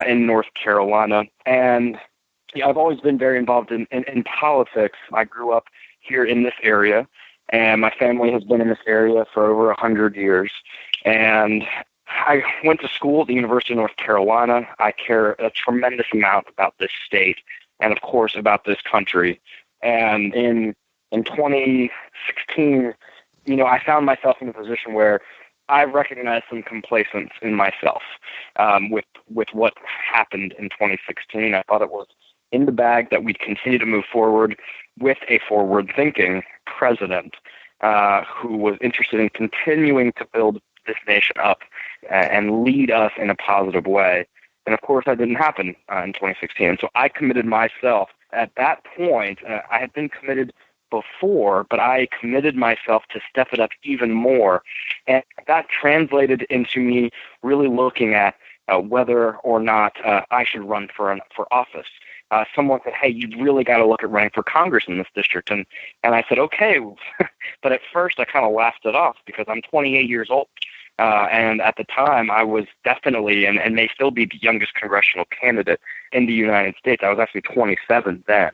in North Carolina. And I've always been very involved in politics. I grew up here in this area, and my family has been in this area for over 100 years. And I went to school at the University of North Carolina. I care a tremendous amount about this state and, of course, about this country. And in 2016, I found myself in a position where I recognized some complacence in myself with what happened in 2016. I thought it was in the bag that we'd continue to move forward with a forward-thinking president who was interested in continuing to build this nation up and lead us in a positive way. And, of course, that didn't happen in 2016. So I committed myself. At that point, I had been committed before, but I committed myself to step it up even more. And that translated into me really looking at whether or not I should run for office. Someone said, hey, you've really got to look at running for Congress in this district. And I said, okay. But at first I kind of laughed it off because I'm 28 years old. And at the time, I was definitely and may still be the youngest congressional candidate in the United States. I was actually 27 then.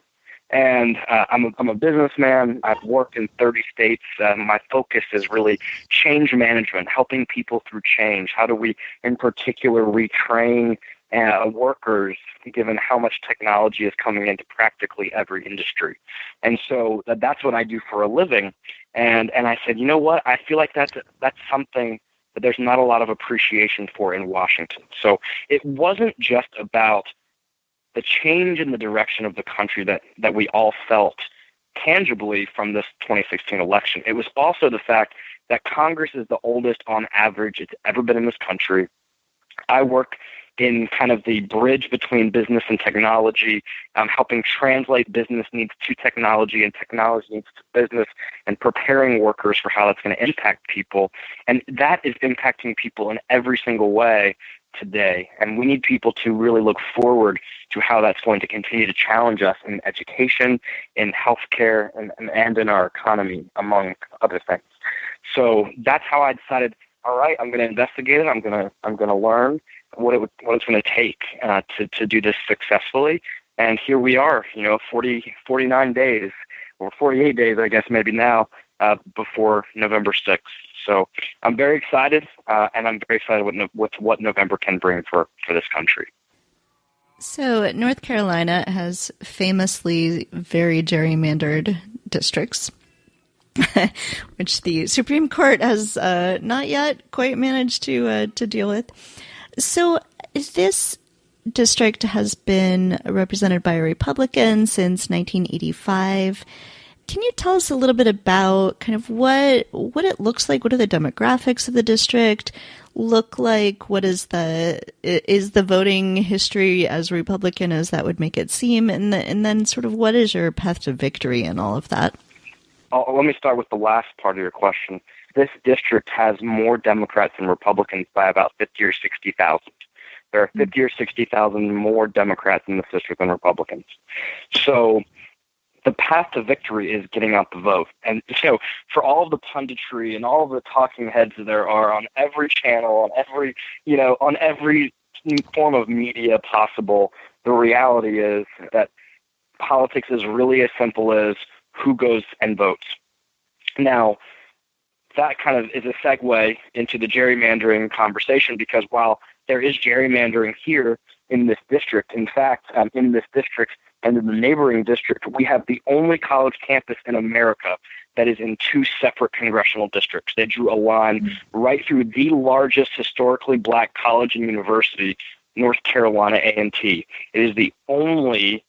And I'm a businessman. I've worked in 30 states. My focus is really change management, helping people through change. How do we, in particular, retrain workers, given how much technology is coming into practically every industry? And so that's what I do for a living. And I said, you know what? I feel like that's something that there's not a lot of appreciation for in Washington. So it wasn't just about the change in the direction of the country that we all felt tangibly from this 2016 election. It was also the fact that Congress is the oldest on average it's ever been in this country. I work in kind of the bridge between business and technology, helping translate business needs to technology and technology needs to business, and preparing workers for how that's going to impact people. And that is impacting people in every single way today. And we need people to really look forward to how that's going to continue to challenge us in education, in healthcare, and in our economy, among other things. So that's how I decided, all right, I'm going to investigate it. I'm going to learn what it's going to take to do this successfully. And here we are, 49 days or 48 days, I guess, maybe now, before November 6th. So I'm very excited, and I'm very excited with what November can bring for this country. So North Carolina has famously very gerrymandered districts, which the Supreme Court has not yet quite managed to deal with. So this district has been represented by a Republican since 1985. Can you tell us a little bit about kind of what it looks like? What do the demographics of the district look like? What is the voting history as Republican as that would make it seem? And then sort of what is your path to victory in all of that? Let me start with the last part of your question. This district has more Democrats than Republicans by about 50 or 60,000. There are 50 or 60,000 more Democrats in this district than Republicans. So the path to victory is getting out the vote. And so for all of the punditry and all of the talking heads there are on every channel, on every form of media possible, the reality is that politics is really as simple as who goes and votes. Now, that kind of is a segue into the gerrymandering conversation, because while there is gerrymandering here in this district, in fact, in this district and in the neighboring district, we have the only college campus in America that is in two separate congressional districts. They drew a line right through the largest historically black college and university, North Carolina A&T. It is the only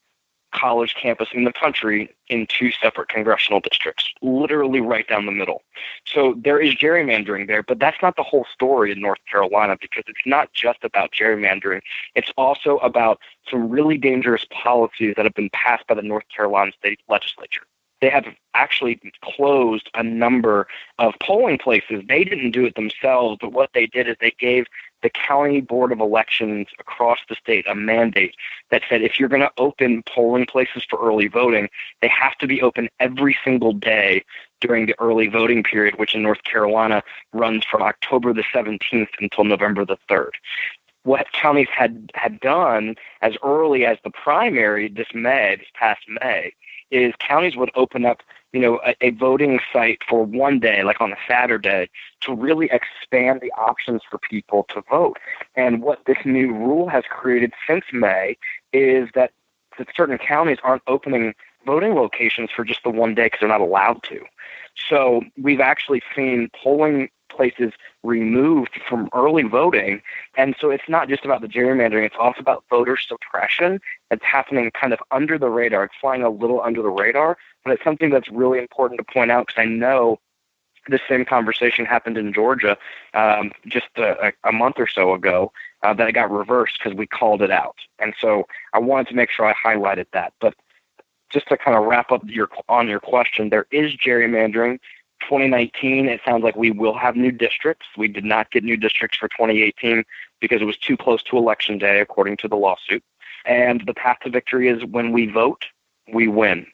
college campus in the country in two separate congressional districts, literally right down the middle. So there is gerrymandering there, but that's not the whole story in North Carolina, because it's not just about gerrymandering. It's also about some really dangerous policies that have been passed by the North Carolina State Legislature. They have actually closed a number of polling places. They didn't do it themselves, but what they did is they gave the county board of elections across the state a mandate that said if you're going to open polling places for early voting, they have to be open every single day during the early voting period, which in North Carolina runs from October the 17th until November the 3rd. what counties had done as early as the primary this past May, is counties would open up, a voting site for one day, like on a Saturday, to really expand the options for people to vote. And what this new rule has created since May is that certain counties aren't opening voting locations for just the one day because they're not allowed to. So we've actually seen polling places removed from early voting. And so it's not just about the gerrymandering, it's also about voter suppression. It's happening kind of under the radar. It's flying a little under the radar, but it's something that's really important to point out because I know the same conversation happened in Georgia just a month or so ago that it got reversed because we called it out. And so I wanted to make sure I highlighted that. But just to kind of wrap up your question, there is gerrymandering. 2019, it sounds like we will have new districts. We did not get new districts for 2018 because it was too close to Election Day, according to the lawsuit. And the path to victory is when we vote, we win.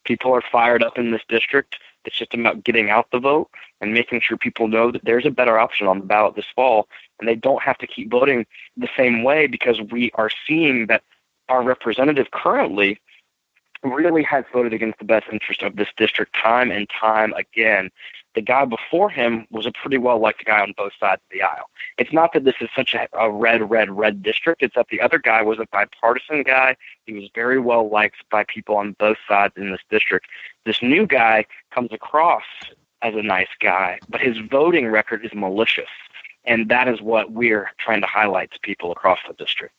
People are fired up in this district. It's just about getting out the vote and making sure people know that there's a better option on the ballot this fall, and they don't have to keep voting the same way, because we are seeing that our representative currently really has voted against the best interest of this district time and time again. The guy before him was a pretty well-liked guy on both sides of the aisle. It's not that this is such a red district. It's that the other guy was a bipartisan guy. He was very well-liked by people on both sides in this district. This new guy comes across as a nice guy, but his voting record is malicious, and that is what we're trying to highlight to people across the district.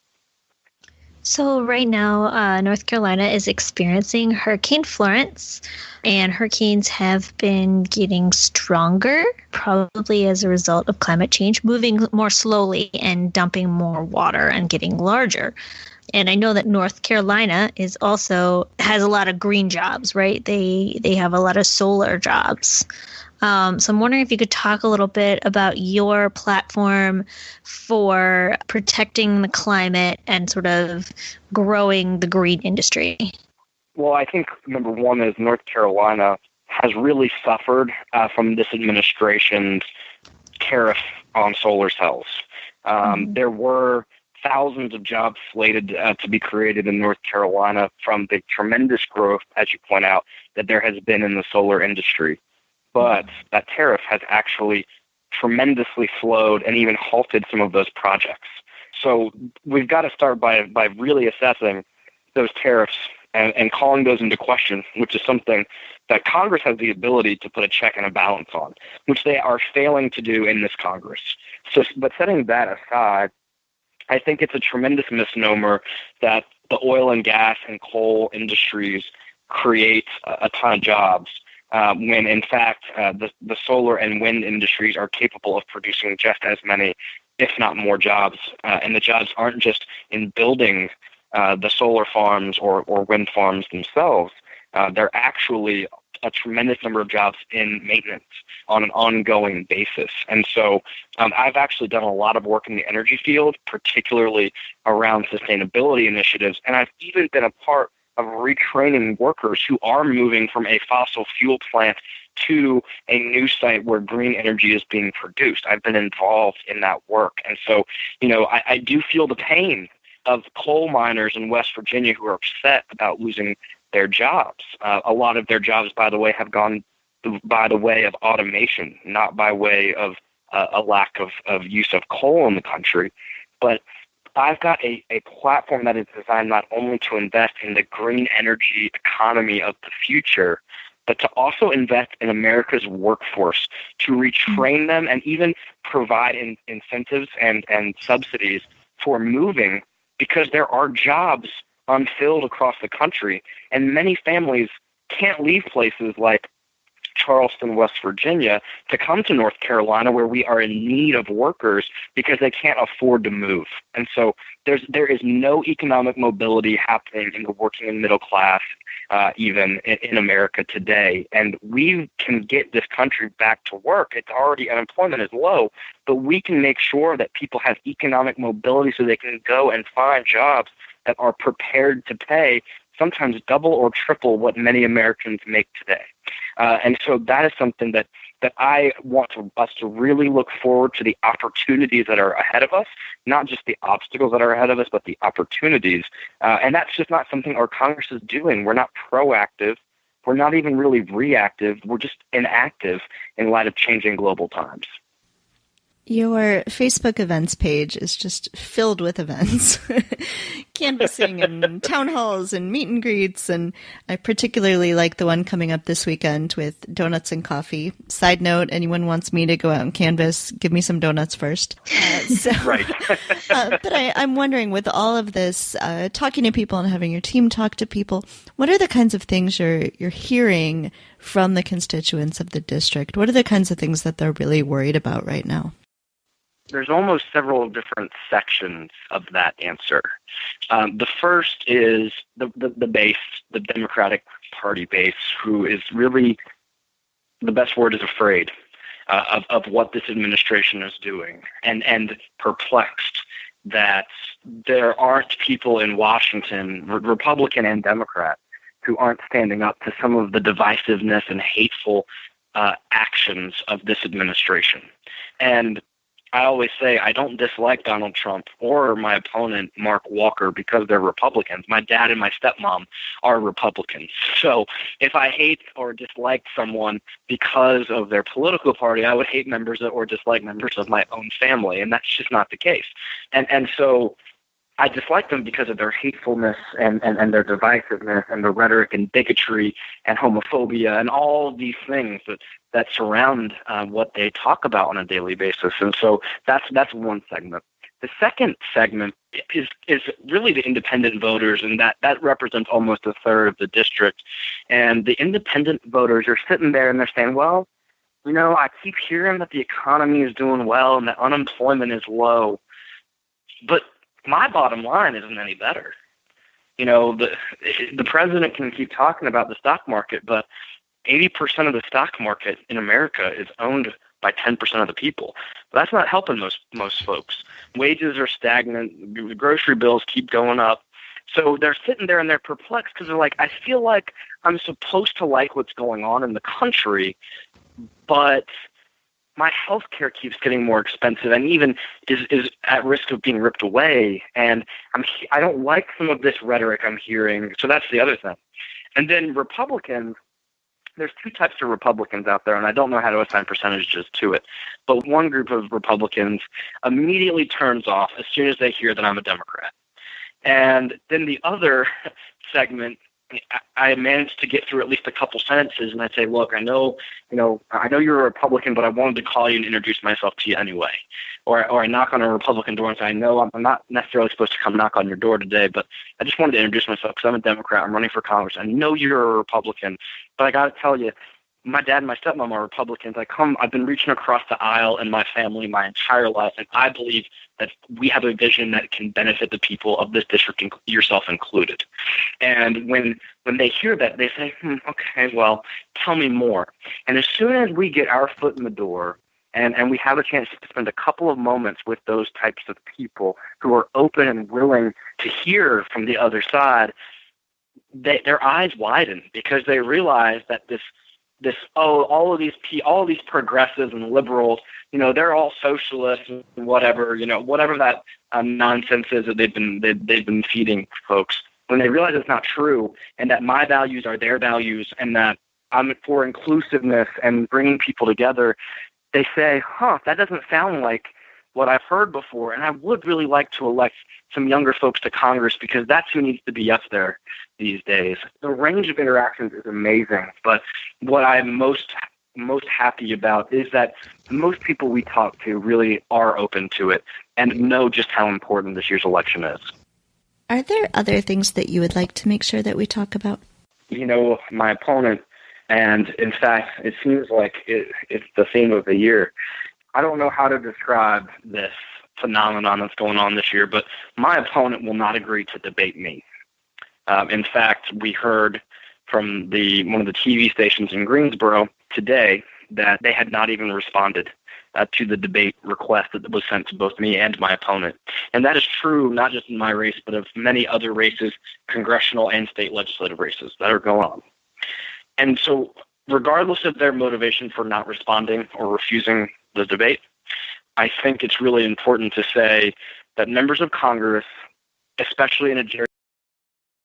So right now, North Carolina is experiencing Hurricane Florence, and hurricanes have been getting stronger, probably as a result of climate change, moving more slowly and dumping more water and getting larger. And I know that North Carolina has a lot of green jobs, right? They have a lot of solar jobs. So I'm wondering if you could talk a little bit about your platform for protecting the climate and sort of growing the green industry. Well, I think number one is North Carolina has really suffered from this administration's tariff on solar cells. There were thousands of jobs slated to be created in North Carolina from the tremendous growth, as you point out, that there has been in the solar industry. But that tariff has actually tremendously slowed and even halted some of those projects. So we've got to start by really assessing those tariffs and calling those into question, which is something that Congress has the ability to put a check and a balance on, which they are failing to do in this Congress. So, but setting that aside, I think it's a tremendous misnomer that the oil and gas and coal industries create a ton of jobs. When in fact the solar and wind industries are capable of producing just as many, if not more jobs. And the jobs aren't just in building the solar farms or wind farms themselves. They're actually a tremendous number of jobs in maintenance on an ongoing basis. And so I've actually done a lot of work in the energy field, particularly around sustainability initiatives. And I've even been a part of retraining workers who are moving from a fossil fuel plant to a new site where green energy is being produced. I've been involved in that work. And so, I do feel the pain of coal miners in West Virginia who are upset about losing their jobs. A lot of their jobs, by the way, have gone by the way of automation, not by way of a lack of use of coal in the country. But I've got a platform that is designed not only to invest in the green energy economy of the future, but to also invest in America's workforce, to retrain them and even provide incentives and subsidies for moving, because there are jobs unfilled across the country, and many families can't leave places like Charleston, West Virginia, to come to North Carolina, where we are in need of workers, because they can't afford to move. And so there is no economic mobility happening in the working and middle class, even in America today. And we can get this country back to work. It's already, unemployment is low, but we can make sure that people have economic mobility so they can go and find jobs that are prepared to pay sometimes double or triple what many Americans make today. And so that is something that I want us to really look forward to, the opportunities that are ahead of us, not just the obstacles that are ahead of us, but the opportunities. And that's just not something our Congress is doing. We're not proactive. We're not even really reactive. We're just inactive in light of changing global times. Your Facebook events page is just filled with events, canvassing and town halls and meet and greets. And I particularly like the one coming up this weekend with donuts and coffee. Side note, anyone wants me to go out and canvass, give me some donuts first. Right. But I'm wondering, with all of this, talking to people and having your team talk to people, what are the kinds of things you're hearing from the constituents of the district? What are the kinds of things that they're really worried about right now? There's almost several different sections of that answer. The first is the base, the Democratic Party base, who is really, the best word is afraid of what this administration is doing, and perplexed that there aren't people in Washington, Republican and Democrat, who aren't standing up to some of the divisiveness and hateful actions of this administration. And I always say I don't dislike Donald Trump or my opponent, Mark Walker, because they're Republicans. My dad and my stepmom are Republicans. So if I hate or dislike someone because of their political party, I would hate members or dislike members of my own family, and that's just not the case. And so I dislike them because of their hatefulness and their divisiveness and the rhetoric and bigotry and homophobia and all of these things that surround what they talk about on a daily basis. And so that's one segment. The second segment is really the independent voters, and that represents almost a third of the district. And the independent voters are sitting there and they're saying, well, I keep hearing that the economy is doing well and that unemployment is low, but my bottom line isn't any better. The president can keep talking about the stock market, but 80% of the stock market in America is owned by 10% of the people. But that's not helping most folks. Wages are stagnant. The grocery bills keep going up. So they're sitting there and they're perplexed because they're like, I feel like I'm supposed to like what's going on in the country, but my health care keeps getting more expensive and even is at risk of being ripped away. And I don't like some of this rhetoric I'm hearing. So that's the other thing. And then Republicans, there's two types of Republicans out there, and I don't know how to assign percentages to it. But one group of Republicans immediately turns off as soon as they hear that I'm a Democrat. And then the other segment, I managed to get through at least a couple sentences, and I'd say, look, I know you're a Republican, but I wanted to call you and introduce myself to you anyway. Or I knock on a Republican door and say, I know I'm not necessarily supposed to come knock on your door today, but I just wanted to introduce myself because I'm a Democrat. I'm running for Congress. I know you're a Republican, but I got to tell you, my dad and my stepmom are Republicans. I've been reaching across the aisle in my family my entire life, and I believe that we have a vision that can benefit the people of this district, yourself included. And when they hear that, they say, okay, well, tell me more. And as soon as we get our foot in the door and we have a chance to spend a couple of moments with those types of people who are open and willing to hear from the other side, their eyes widen because they realize that all of these progressives and liberals, they're all socialists and whatever that nonsense is that they've been feeding folks. When they realize it's not true and that my values are their values and that I'm for inclusiveness and bringing people together, they say, that doesn't sound like what I've heard before, and I would really like to elect some younger folks to Congress because that's who needs to be up there these days. The range of interactions is amazing, but what I'm most happy about is that most people we talk to really are open to it and know just how important this year's election is. Are there other things that you would like to make sure that we talk about? My opponent, and in fact, it seems like it's the theme of the year. I don't know how to describe this phenomenon that's going on this year, but my opponent will not agree to debate me. In fact, we heard from one of the TV stations in Greensboro today that they had not even responded to the debate request that was sent to both me and my opponent. And that is true not just in my race, but of many other races, congressional and state legislative races that are going on. And so regardless of their motivation for not responding or refusing the debate, I think it's really important to say that members of Congress, especially in a